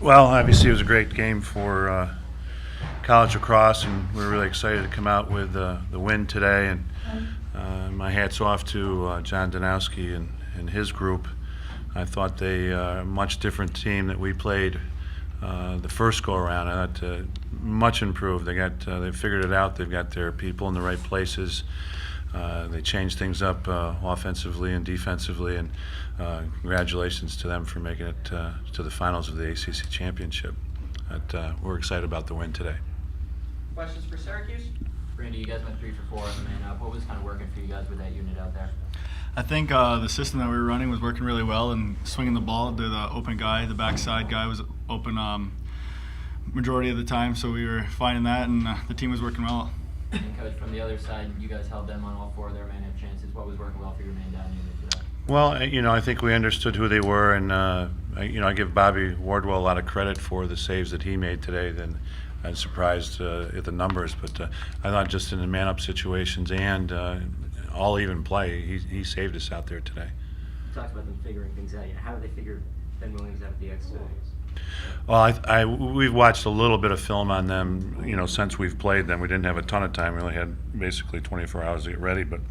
Well, obviously it was a great game for college lacrosse, and we were really excited to come out with the win today. And my hat's off to John Desko and his group. I thought they a much different team that we played the first go around. I thought much improved. They figured it out. They've got their people in the right places. They changed things up offensively and defensively, and congratulations to them for making it to the finals of the ACC Championship. We're excited about the win today. Questions for Syracuse? Randy, you guys went 3 for 4 on the man up. What was kind of working for you guys with that unit out there? I think the system that we were running was working really well, and swinging the ball to the open guy, the backside guy was open majority of the time, so we were finding that, and the team was working well. And Coach, from the other side, you guys held them on all 4 of their man-up chances. What was working well for your man-down unit today? Well, I think we understood who they were, and I give Bobby Wardwell a lot of credit for the saves that he made today. Then I'm surprised at the numbers, but I thought just in the man-up situations and all even play, he saved us out there today. You talked about them figuring things out. How do they figure Ben Williams out with the X-Series? Well, we've watched a little bit of film on them, since we've played them. We didn't have a ton of time. We only had basically 24 hours to get ready, but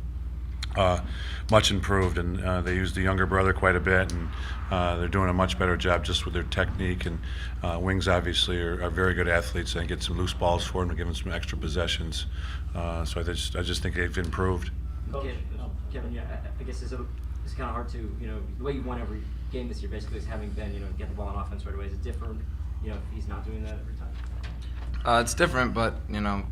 much improved. And they used the younger brother quite a bit, and they're doing a much better job just with their technique. And Wings obviously are very good athletes, and get some loose balls for them to give them some extra possessions. So I just think they've improved. Kevin, I guess it's kind of hard to, the way you won every game this year basically is having Ben, get the ball on offense right away. Is it different, if he's not doing that every time? It's different, but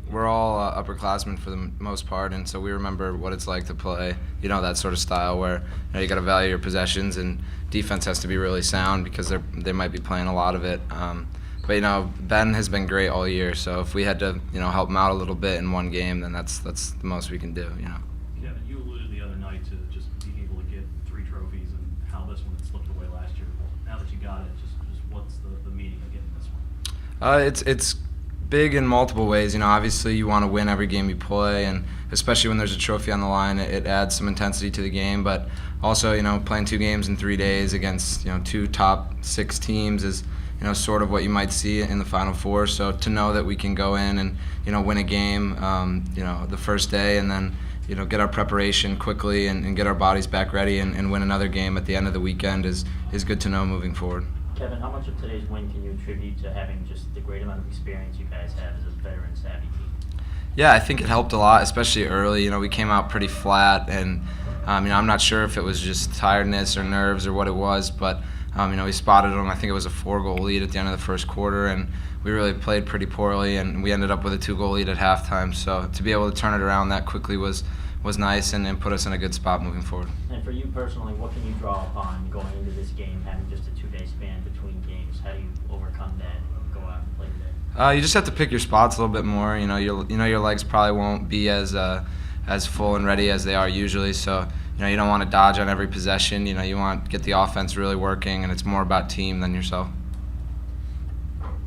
we're all upperclassmen for the most part, and so we remember what it's like to play, that sort of style where you got to value your possessions, and defense has to be really sound because they might be playing a lot of it. But Ben has been great all year, so if we had to help him out a little bit in one game, then that's the most we can do. Kevin, you alluded the other night to just being able to get 3 trophies and how this one had slipped away last year. Now that you got it, just what's the meaning of getting this one? It's big in multiple ways. Obviously you want to win every game you play, and especially when there's a trophy on the line, it adds some intensity to the game. But also, playing 2 games in 3 days against 2 top 6 teams is sort of what you might see in the Final Four. So to know that we can go in and win a game, the first day, and then get our preparation quickly and get our bodies back ready and win another game at the end of the weekend is good to know moving forward. Kevin, how much of today's win can you attribute to having just the great amount of experience you guys have as a veteran-savvy team? Yeah, I think it helped a lot, especially early. We came out pretty flat, and I'm not sure if it was just tiredness or nerves or what it was, but we spotted them. I think it was a 4-goal lead at the end of the first quarter, and we really played pretty poorly, and we ended up with a 2-goal lead at halftime. So to be able to turn it around that quickly was nice and put us in a good spot moving forward. And for you personally, what can you draw upon going into this game, having just a 2-day span between games? How do you overcome that and go out and play today? You just have to pick your spots a little bit more. Your legs probably won't be as full and ready as they are usually. So you don't want to dodge on every possession. You want to get the offense really working, and it's more about team than yourself.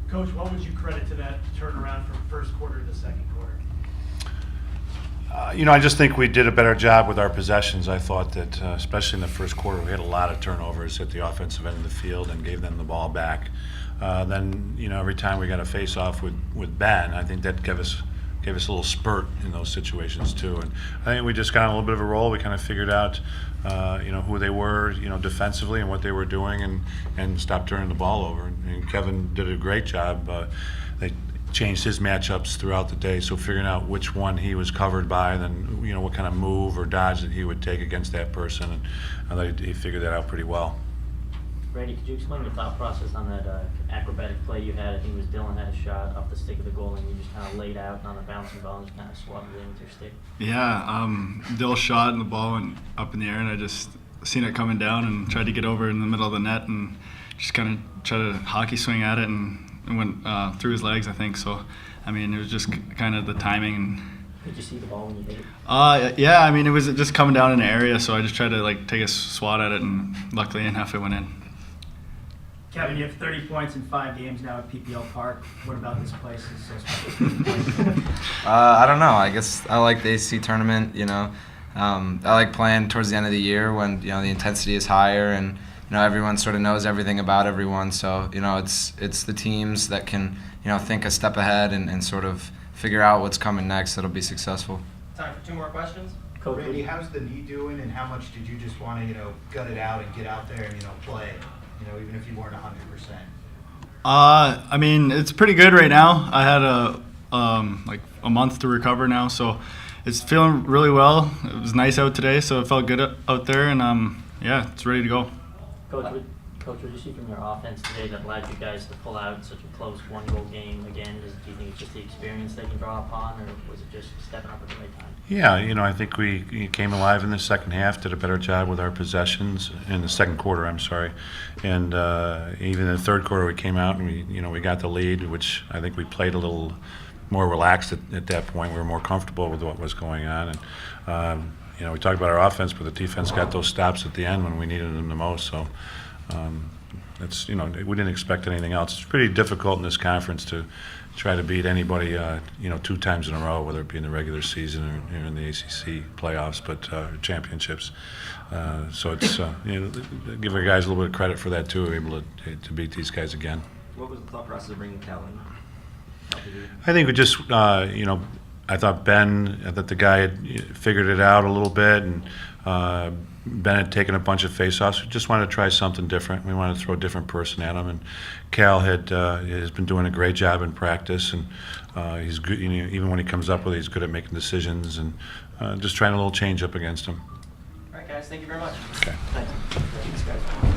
Coach, what would you credit to that turnaround from first quarter to the second quarter? I just think we did a better job with our possessions. I thought that, especially in the first quarter, we had a lot of turnovers at the offensive end of the field and gave them the ball back. Then, every time we got a face-off with Ben, I think that gave us a little spurt in those situations too. And I think we just got on a little bit of a roll. We kind of figured out, who they were, defensively and what they were doing, and stopped turning the ball over. And Kevin did a great job. They changed his matchups throughout the day, so figuring out which one he was covered by, and then what kind of move or dodge that he would take against that person, and I thought he figured that out pretty well. Randy, could you explain the thought process on that acrobatic play you had? I think it was Dylan had a shot off the stick of the goal, and you just kind of laid out on a bouncing ball and just kind of swabbed it in with your stick. Yeah, Dill shot and the ball went up in the air, and I just seen it coming down and tried to get over in the middle of the net and just kind of tried to hockey swing at it, and it went through his legs, I think. So, it was just kind of the timing. Did you see the ball when you hit it? Yeah, it was just coming down in the area, so I just tried to take a swat at it, and luckily enough it went in. Kevin, you have 30 points in 5 games now at PPL Park. What about this place is so special? I don't know. I guess I like the ACC tournament. I like playing towards the end of the year when the intensity is higher, and everyone sort of knows everything about everyone. So it's the teams that can think a step ahead and sort of figure out what's coming next that'll be successful. Time for 2 more questions. Coach, Randy, how's the knee doing, and how much did you just want to, gut it out and get out there and, play, even if you weren't 100%? I mean, it's pretty good right now. I had like a month to recover now, so it's feeling really well. It was nice out today, so it felt good out there, and yeah, it's ready to go. Coach, what did you see from your offense today that allowed you guys to pull out such a close 1-goal game again? Do you think it's just the experience they can draw upon, or was it just stepping up at the right time? Yeah, I think we came alive in the second half, did a better job with our possessions in the second quarter. I'm sorry, and even in the third quarter we came out and we got the lead, which I think we played a little more relaxed at that point. We were more comfortable with what was going on, and we talked about our offense, but the defense got those stops at the end when we needed them the most. So. That's we didn't expect anything else. It's pretty difficult in this conference to try to beat anybody 2 times in a row, whether it be in the regular season or in the ACC playoffs, but championships. So it's give our guys a little bit of credit for that too, able to beat these guys again. What was the thought process of bringing Cal in? I think we just I thought the guy had figured it out a little bit, and Ben had taken a bunch of face-offs. We just wanted to try something different. We wanted to throw a different person at him, and Cal has been doing a great job in practice, and he's good. Even when he comes up with it, he's good at making decisions, and just trying a little change up against him. All right, guys. Thank you very much. Okay. Thanks, guys.